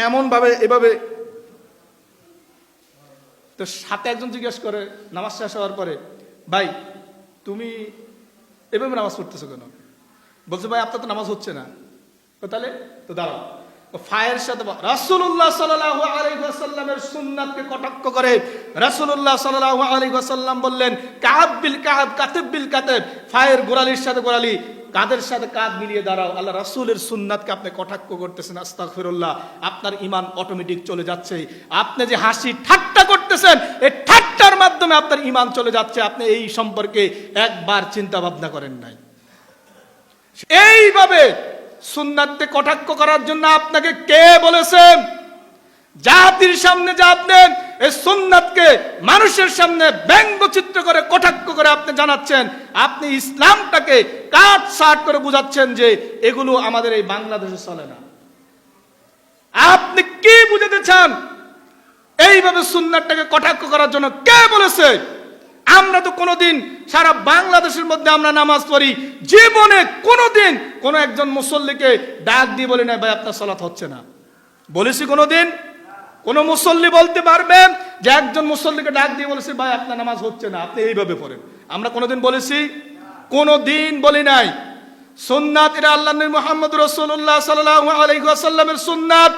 এমন ভাবে এভাবে। তো সাথে একজন জিজ্ঞেস করে নামাজ শেষ হওয়ার পরে, ভাই তুমি এভাবে নামাজ পড়তেছো কেন? বলছে ভাই আপনার তো নামাজ হচ্ছে না। তো তাহলে তো দাঁড়াও, ফায়ের সাথে রাসূলুল্লাহ সাল্লাল্লাহু আলাইহি ওয়াসাল্লামের সুন্নাতকে কটাক্ষ করে রাসূলুল্লাহ সাল্লাল্লাহু আলাইহি ওয়াসাল্লাম বললেন, কাব বিল কাব কাতিব বিল কাতিব, ফায়ের গোড়ালির সাথে গোড়ালি, কাঁধের সাথে কাঁধ মিলিয়ে দাঁড়াও। আল্লাহ রাসূলের সুন্নাতকে আপনি কটাক্ষ করতেছেন, আস্তাগফিরুল্লাহ। আপনার ঈমান অটোমেটিক চলে যাচ্ছে। আপনি যে হাসি ঠাট্টা করতেছেন, এই ঠাট্টার মাধ্যমে আপনার ঈমান চলে যাচ্ছে। আপনি এই সম্পর্কে একবার চিন্তা ভাবনা করেন নাই। এইভাবে সুন্নাতকে কটাক্ষ করার জন্য আপনাকে কে বলেছেন? জাতির সামনে যে আপনি এই সুন্নাতকে মানুষের সামনে ব্যঙ্গচিত্র করে কটাক্ষ করে আপনি জানাচ্ছেন, আপনি ইসলামটাকে কাট সাট করে বুঝাচ্ছেন যে এগুলো আমাদের এই বাংলাদেশে চলে না। আপনি কি বুঝাতে চান? এইভাবে সুন্নাতটাকে কটাক্ষ করার জন্য কে বলেছে? আমরা তো কোনোদিন সারা বাংলাদেশের মধ্যে আমরা নামাজ পড়ি, জীবনে কোনোদিন কোন একজন মুসল্লিকে ডাক দিয়ে বলি না ভাই আপনার সালাত হচ্ছে না। বলেছি কোনোদিন? কোন মুসল্লি বলতে পারবেন যে একজন মুসল্লিকে ডাক দিয়ে বলেছে ভাই আপনার নামাজ হচ্ছে না, আপনি এইভাবে পড়েন? আমরা কোনোদিন বলেছি? কোনোদিন বলি নাই। সুন্নাত এটা আল্লাহর নবী মুহাম্মদ রাসূলুল্লাহ সাল্লাল্লাহু আলাইহি ওয়াসাল্লামের সুন্নাত।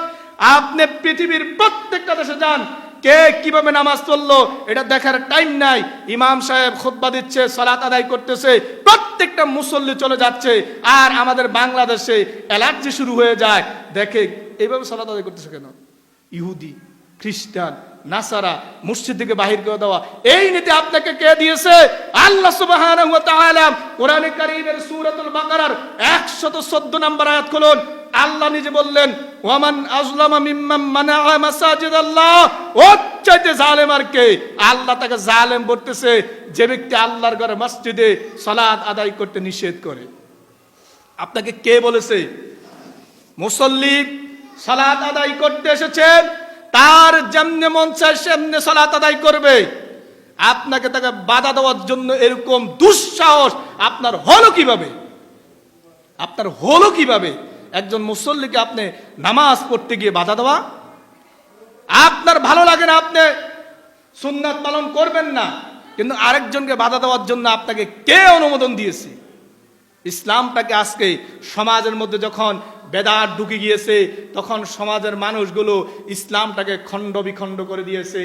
আপনি পৃথিবীর প্রত্যেকটা দেশে যান, কে কিভাবে নামাজ পড়লো এটা দেখার টাইম নাই। ইমাম সাহেব খুতবা দিচ্ছে, সালাত আদায় করতেছে, প্রত্যেকটা মুসল্লি চলে যাচ্ছে। আর আমাদের বাংলাদেশে অ্যালার্জি শুরু হয়ে যায়, দেখে এইভাবে সালাত আদায় করতেছে কেন? ইহুদি, খ্রিস্টান, নাসারা, মসজিদ থেকে বাহির করে দেওয়া, এই নীতি আপনাকে কে দিয়েছে? আল্লাহ সুবহানাহু ওয়া তাআলা কোরআনে কারীমের সূরাতুল বাকারার 114 নম্বর আয়াত খুলুন। আল্লাহ নিজে বললেন, ওয়ামান আযলামা মিম্মান মানাআ মাসাজিদাল্লাহ, ও চাইতে জালেম আর কে? আল্লাহ তাকে জালেম বলতেছে যে ব্যক্তি আল্লাহর ঘরে মসজিদে সালাত আদায় করতে নিষেধ করে। আপনাকে কে বলেছে? মুসল্লি সালাত আদায় করতে এসেছেন, তার যেমনে মন চায় সেমনে সালাত আদায় করবে। আপনাকে তাকে বাধা দেওয়ার জন্য এরকম দুঃসাহস আপনার হলো কিভাবে? আপনার হলো কিভাবে? একজন মুসল্লিকে আপনি নামাজ পড়তে গিয়ে বাধা দেওয়া? আপনার ভালো লাগে না, আপনি সুন্নাত পালন করবেন না, কিন্তু আরেকজনকে বাধা দেওয়ার জন্য আপনাকে কে অনুমোদন দিয়েছে? ইসলামটাকে আজকে সমাজের মধ্যে যখন বেদাত ঢুকে গিয়েছে, তখন সমাজের মানুষগুলো ইসলামটাকে খণ্ড বিখণ্ড করে দিয়েছে।